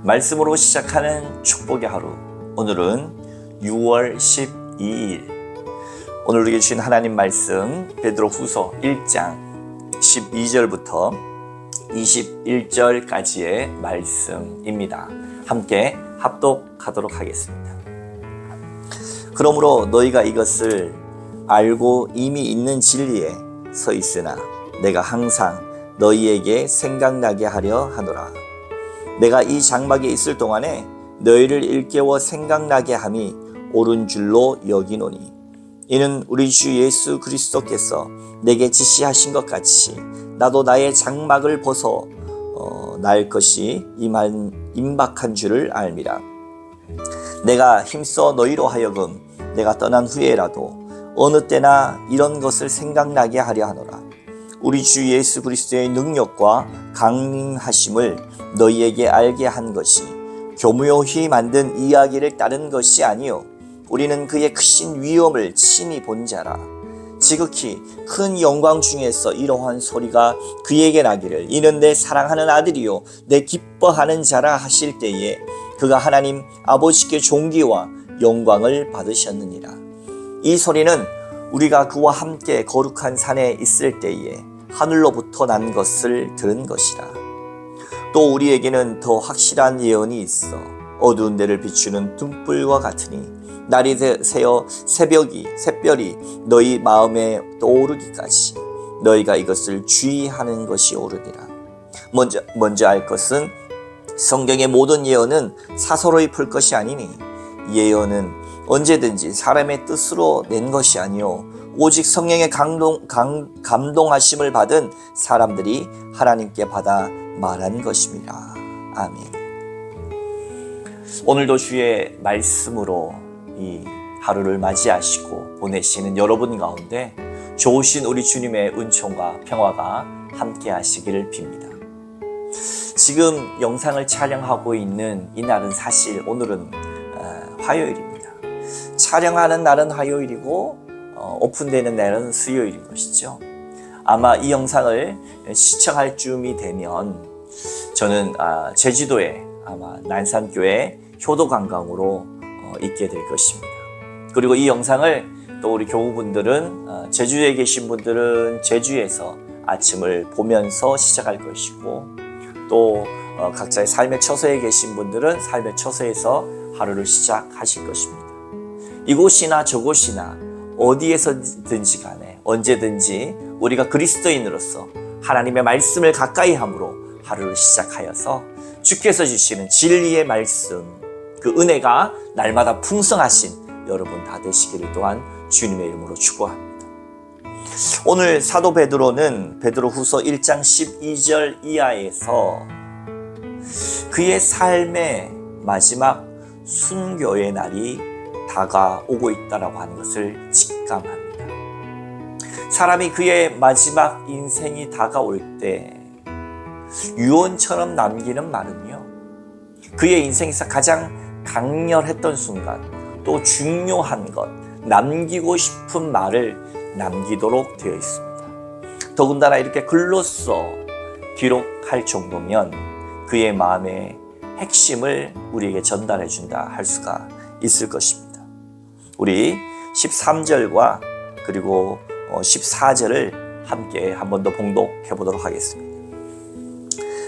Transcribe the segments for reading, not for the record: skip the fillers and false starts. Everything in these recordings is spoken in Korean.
말씀으로 시작하는 축복의 하루. 오늘은 6월 12일. 오늘 우리에게 주신 하나님 말씀 베드로후서 1장 12절부터 21절까지의 말씀입니다. 함께 합독하도록 하겠습니다. 그러므로 너희가 이것을 알고 이미 있는 진리에 서 있으나 내가 항상 너희에게 생각나게 하려 하노라. 내가 이 장막에 있을 동안에 너희를 일깨워 생각나게 함이 옳은 줄로 여기노니 이는 우리 주 예수 그리스도께서 내게 지시하신 것 같이 나도 나의 장막을 벗어 날 것이 임박한 줄을 알미라. 내가 힘써 너희로 하여금 내가 떠난 후에라도 어느 때나 이런 것을 생각나게 하려 하노라. 우리 주 예수 그리스도의 능력과 강림하심을 너희에게 알게 한 것이 교묘히 만든 이야기를 따른 것이 아니요 우리는 그의 크신 위엄을 친히 본 자라. 지극히 큰 영광 중에서 이러한 소리가 그에게 나기를 이는 내 사랑하는 아들이요 내 기뻐하는 자라 하실 때에 그가 하나님 아버지께 존귀와 영광을 받으셨느니라. 이 소리는 우리가 그와 함께 거룩한 산에 있을 때에 하늘로부터 난 것을 들은 것이라. 또 우리에게는 더 확실한 예언이 있어 어두운 데를 비추는 등불과 같으니 날이 새어 샛별이 너희 마음에 떠오르기까지 너희가 이것을 주의하는 것이 옳으니라. 먼저 알 것은 성경의 모든 예언은 사서로이 풀 것이 아니니 예언은 언제든지 사람의 뜻으로 낸 것이 아니요 오직 성령의 감동하심을 받은 사람들이 하나님께 받아 말한 것입니다. 아멘. 오늘도 주의 말씀으로 이 하루를 맞이하시고 보내시는 여러분 가운데 좋으신 우리 주님의 은총과 평화가 함께 하시기를 빕니다. 지금 영상을 촬영하고 있는 이 날은 사실 오늘은 화요일입니다. 촬영하는 날은 화요일이고 오픈되는 날은 수요일인 것이죠. 아마 이 영상을 시청할 쯤이 되면 저는 제주도에 아마 난산교회 효도관광으로 있게 될 것입니다. 그리고 이 영상을 또 우리 교우분들은 제주에 계신 분들은 제주에서 아침을 보면서 시작할 것이고 또 각자의 삶의 처소에 계신 분들은 삶의 처소에서 하루를 시작하실 것입니다. 이곳이나 저곳이나 어디에서든지 간에 언제든지 우리가 그리스도인으로서 하나님의 말씀을 가까이 함으로 하루를 시작하여서 주께서 주시는 진리의 말씀 그 은혜가 날마다 풍성하신 여러분 다 되시기를 또한 주님의 이름으로 축복합니다. 오늘 사도 베드로는 베드로후서 1장 12절 이하에서 그의 삶의 마지막 순교의 날이 다가오고 있다라고 하는 것을 직감합니다. 사람이 그의 마지막 인생이 다가올 때 유언처럼 남기는 말은요 그의 인생에서 가장 강렬했던 순간 또 중요한 것 남기고 싶은 말을 남기도록 되어 있습니다. 더군다나 이렇게 글로써 기록할 정도면 그의 마음의 핵심을 우리에게 전달해 준다 할 수가 있을 것입니다. 우리 13절과 그리고 14절을 함께 한 번 더 봉독해 보도록 하겠습니다.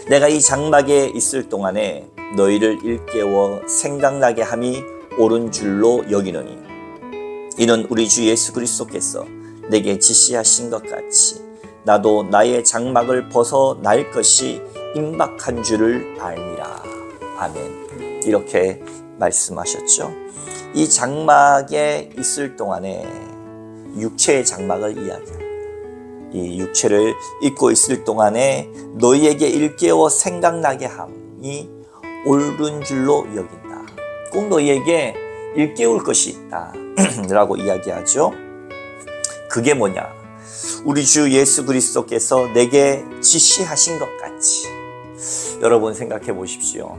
내가 이 장막에 있을 동안에 너희를 일깨워 생각나게 함이 옳은 줄로 여기노니 이는 우리 주 예수 그리스도께서 내게 지시하신 것 같이 나도 나의 장막을 벗어 날 것이 임박한 줄을 알미라. 아멘. 이렇게 말씀하셨죠. 이 장막에 있을 동안에 육체의 장막을 이야기합니다. 이 육체를 입고 있을 동안에 너희에게 일깨워 생각나게 함이 옳은 줄로 여긴다. 꼭 너희에게 일깨울 것이 있다 라고 이야기하죠. 그게 뭐냐? 우리 주 예수 그리스도께서 내게 지시하신 것 같이. 여러분 생각해 보십시오.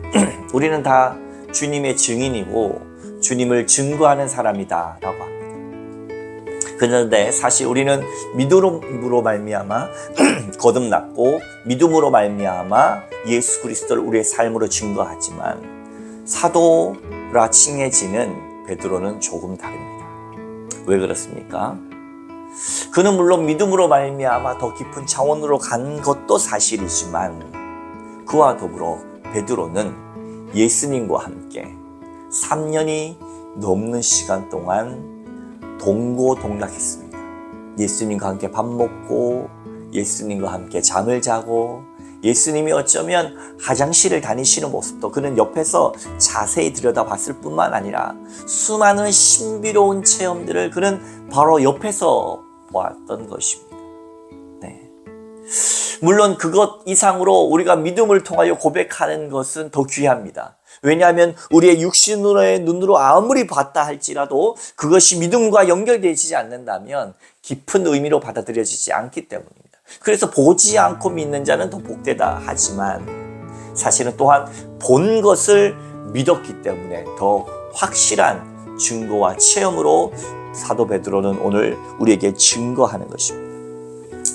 우리는 다 주님의 증인이고 주님을 증거하는 사람이다 라고 합니다. 그런데 사실 우리는 믿음으로 말미암아 거듭났고 믿음으로 말미암아 예수 그리스도를 우리의 삶으로 증거하지만 사도라 칭해지는 베드로는 조금 다릅니다. 왜 그렇습니까? 그는 물론 믿음으로 말미암아 더 깊은 차원으로 간 것도 사실이지만 그와 더불어 베드로는 예수님과 함께 3년이 넘는 시간 동안 동고동락했습니다. 예수님과 함께 밥 먹고 예수님과 함께 잠을 자고 예수님이 어쩌면 화장실을 다니시는 모습도 그는 옆에서 자세히 들여다봤을 뿐만 아니라 수많은 신비로운 체험들을 그는 바로 옆에서 보았던 것입니다. 네. 물론 그것 이상으로 우리가 믿음을 통하여 고백하는 것은 더 귀합니다. 왜냐하면 우리의 육신의 눈으로 아무리 봤다 할지라도 그것이 믿음과 연결되지 않는다면 깊은 의미로 받아들여지지 않기 때문입니다. 그래서 보지 않고 믿는 자는 더 복되다 하지만 사실은 또한 본 것을 믿었기 때문에 더 확실한 증거와 체험으로 사도 베드로는 오늘 우리에게 증거하는 것입니다.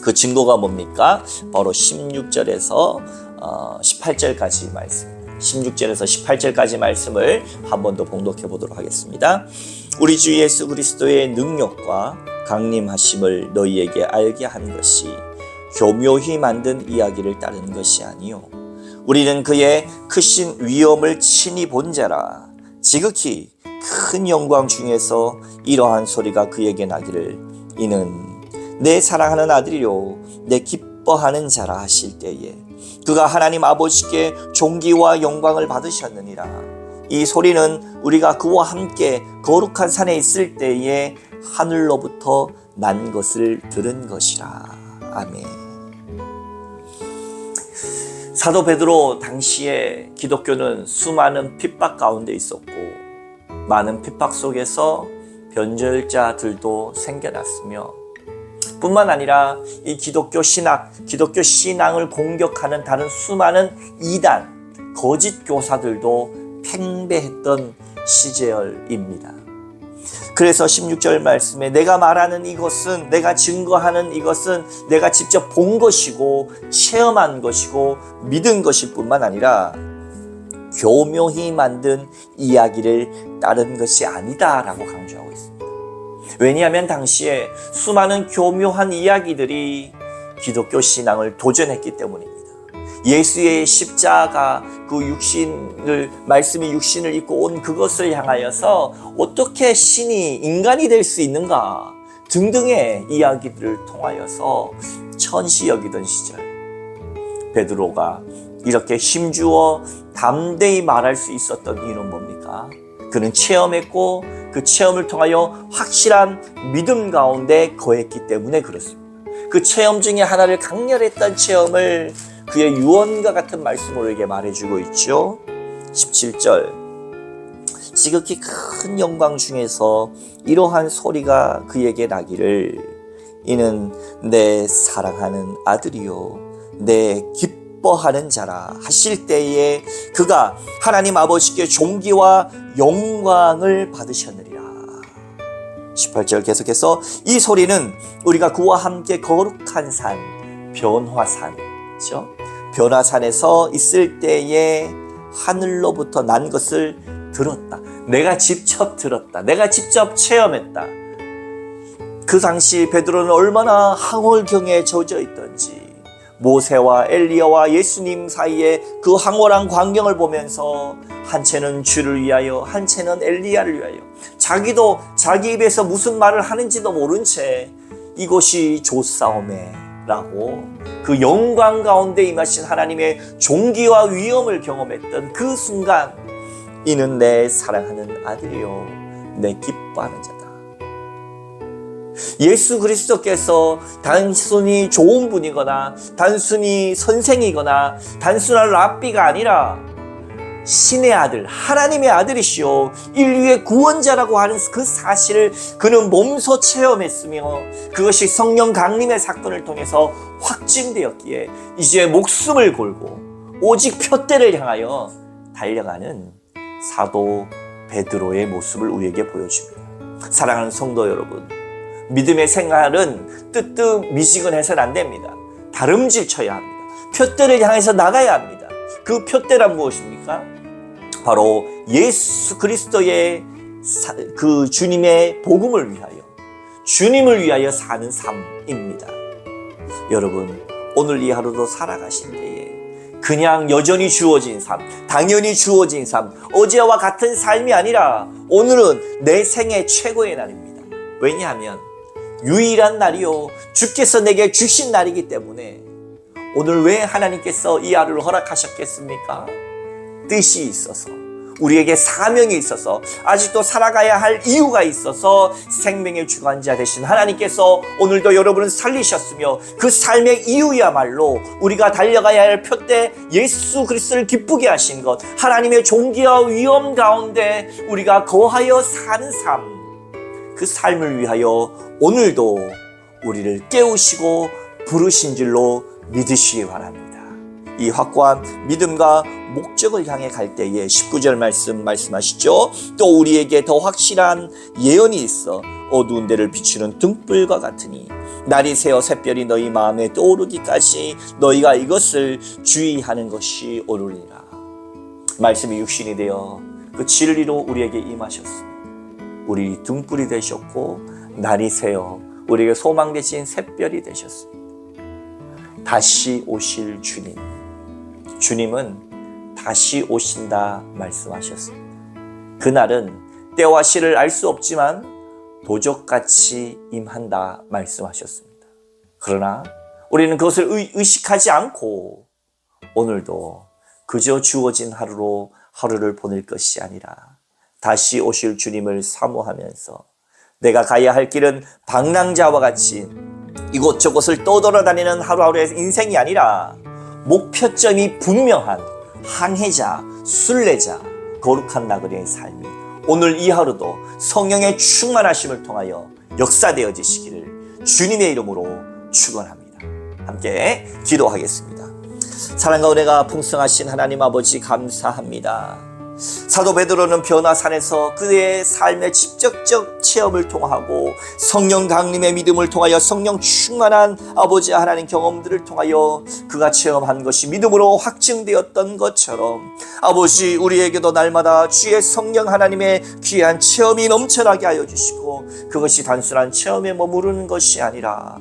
그 증거가 뭡니까? 바로 16절에서 18절까지 말씀입니다. 16절에서 18절까지 말씀을 한 번 더 봉독해 보도록 하겠습니다. 우리 주 예수 그리스도의 능력과 강림하심을 너희에게 알게 한 것이 교묘히 만든 이야기를 따르는 것이 아니요 우리는 그의 크신 위엄을 친히 본 자라. 지극히 큰 영광 중에서 이러한 소리가 그에게 나기를 이는 내 사랑하는 아들이요 내 기뻐하는 자라 하실 때에 그가 하나님 아버지께 존귀와 영광을 받으셨느니라. 이 소리는 우리가 그와 함께 거룩한 산에 있을 때에 하늘로부터 난 것을 들은 것이라. 아멘. 사도 베드로 당시에 기독교는 수많은 핍박 가운데 있었고 많은 핍박 속에서 변절자들도 생겨났으며 뿐만 아니라 이 기독교 신앙을 공격하는 다른 수많은 이단, 거짓 교사들도 팽배했던 시절입니다. 그래서 16절 말씀에 내가 말하는 이것은, 내가 증거하는 이것은 내가 직접 본 것이고 체험한 것이고 믿은 것일 뿐만 아니라 교묘히 만든 이야기를 따른 것이 아니다라고 강조하고 있습니다. 왜냐하면 당시에 수많은 교묘한 이야기들이 기독교 신앙을 도전했기 때문입니다. 예수의 십자가 그 말씀이 육신을 입고 온 그것을 향하여서 어떻게 신이 인간이 될 수 있는가 등등의 이야기들을 통하여서 천시 여기던 시절 베드로가 이렇게 힘주어 담대히 말할 수 있었던 이유는 뭡니까? 그는 체험했고 그 체험을 통하여 확실한 믿음 가운데 거했기 때문에 그렇습니다. 그 체험 중에 하나를 강렬했던 체험을 그의 유언과 같은 말씀으로 우리에게 말해주고 있죠. 17절 지극히 큰 영광 중에서 이러한 소리가 그에게 나기를 이는 내 사랑하는 아들이요 내 기뻐하는 자라 하실 때에 그가 하나님 아버지께 존귀와 영광을 받으셨느니라. 18절 계속해서 이 소리는 우리가 그와 함께 거룩한 산 변화산 그렇죠? 변화산에서 있을 때에 하늘로부터 난 것을 들었다. 내가 직접 들었다. 내가 직접 체험했다. 그 당시 베드로는 얼마나 황홀경에 젖어 있던지 모세와 엘리야와 예수님 사이에 그 황홀한 광경을 보면서 한 채는 주를 위하여 한 채는 엘리야를 위하여 자기도 자기 입에서 무슨 말을 하는지도 모른 채 이곳이 조싸움에 라고 그 영광 가운데 임하신 하나님의 존귀와 위엄을 경험했던 그 순간 이는 내 사랑하는 아들이요 내 기뻐하는 자다. 예수 그리스도께서 단순히 좋은 분이거나 단순히 선생이거나 단순한 랍비가 아니라 신의 아들, 하나님의 아들이시오 인류의 구원자라고 하는 그 사실을 그는 몸소 체험했으며 그것이 성령 강림의 사건을 통해서 확증되었기에 이제 목숨을 걸고 오직 표대를 향하여 달려가는 사도 베드로의 모습을 우리에게 보여줍니다. 사랑하는 성도 여러분, 믿음의 생활은 뜨뜻미지근해서는 안 됩니다. 다름질 쳐야 합니다. 표대를 향해서 나가야 합니다. 그 표대란 무엇입니까? 바로 예수 그리스도의 그 주님의 복음을 위하여, 주님을 위하여 사는 삶입니다. 여러분, 오늘 이 하루도 살아가신 때에 그냥 여전히 주어진 삶, 당연히 주어진 삶, 어제와 같은 삶이 아니라 오늘은 내 생애 최고의 날입니다. 왜냐하면 유일한 날이요, 주께서 내게 주신 날이기 때문에. 오늘 왜 하나님께서 이 하루를 허락하셨겠습니까? 뜻이 있어서, 우리에게 사명이 있어서, 아직도 살아가야 할 이유가 있어서 생명의 주관자 되신 하나님께서 오늘도 여러분을 살리셨으며, 그 삶의 이유야말로 우리가 달려가야 할 표대 예수 그리스도를 기쁘게 하신 것, 하나님의 존귀와 위엄 가운데 우리가 거하여 사는 삶, 그 삶을 위하여 오늘도 우리를 깨우시고 부르신 줄로 믿으시기 바랍니다. 이 확고한 믿음과 목적을 향해 갈 때에 19절 말씀하시죠. 또 우리에게 더 확실한 예언이 있어 어두운 데를 비추는 등불과 같으니 날이 새어 샛별이 너희 마음에 떠오르기까지 너희가 이것을 주의하는 것이 옳으리라. 말씀이 육신이 되어 그 진리로 우리에게 임하셨습니다. 우리 등불이 되셨고 날이 새어 우리에게 소망 되신 샛별이 되셨습니다. 다시 오실 주님, 주님은 다시 오신다 말씀하셨습니다. 그날은 때와 시를 알 수 없지만 도적같이 임한다 말씀하셨습니다. 그러나 우리는 그것을 의식하지 않고 오늘도 그저 주어진 하루로 하루를 보낼 것이 아니라 다시 오실 주님을 사모하면서 내가 가야 할 길은 방랑자와 같이 이곳저곳을 떠돌아다니는 하루하루의 인생이 아니라 목표점이 분명한 항해자, 순례자, 거룩한 나그네의 삶이 오늘 이 하루도 성령의 충만하심을 통하여 역사되어지시기를 주님의 이름으로 축원합니다. 함께 기도하겠습니다. 사랑과 은혜가 풍성하신 하나님 아버지 감사합니다. 사도 베드로는 변화산에서 그의 삶의 직접적 체험을 통하고 성령 강림의 믿음을 통하여 성령 충만한 아버지 하나님 경험들을 통하여 그가 체험한 것이 믿음으로 확증되었던 것처럼 아버지 우리에게도 날마다 주의 성령 하나님의 귀한 체험이 넘쳐나게 하여 주시고 그것이 단순한 체험에 머무르는 것이 아니라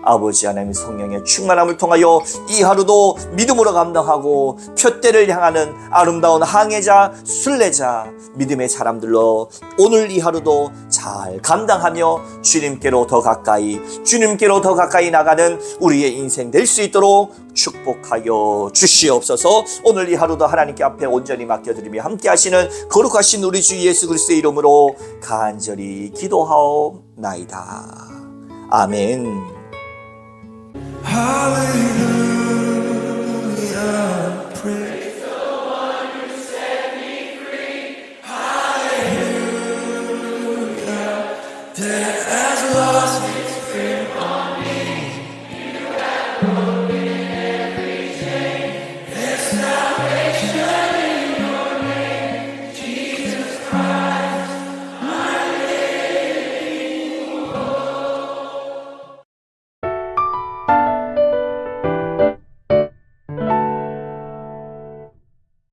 아버지 하나님 성령의 충만함을 통하여 이 하루도 믿음으로 감당하고 표대를 향하는 아름다운 항해자, 순례자, 믿음의 사람들로 오늘 이 하루도 잘 감당하며 주님께로 더 가까이 나가는 우리의 인생 될 수 있도록 축복하여 주시옵소서. 오늘 이 하루도 하나님께 앞에 온전히 맡겨드리며 함께 하시는 거룩하신 우리 주 예수 그리스도의 이름으로 간절히 기도하옵나이다. 아멘. Hallelujah.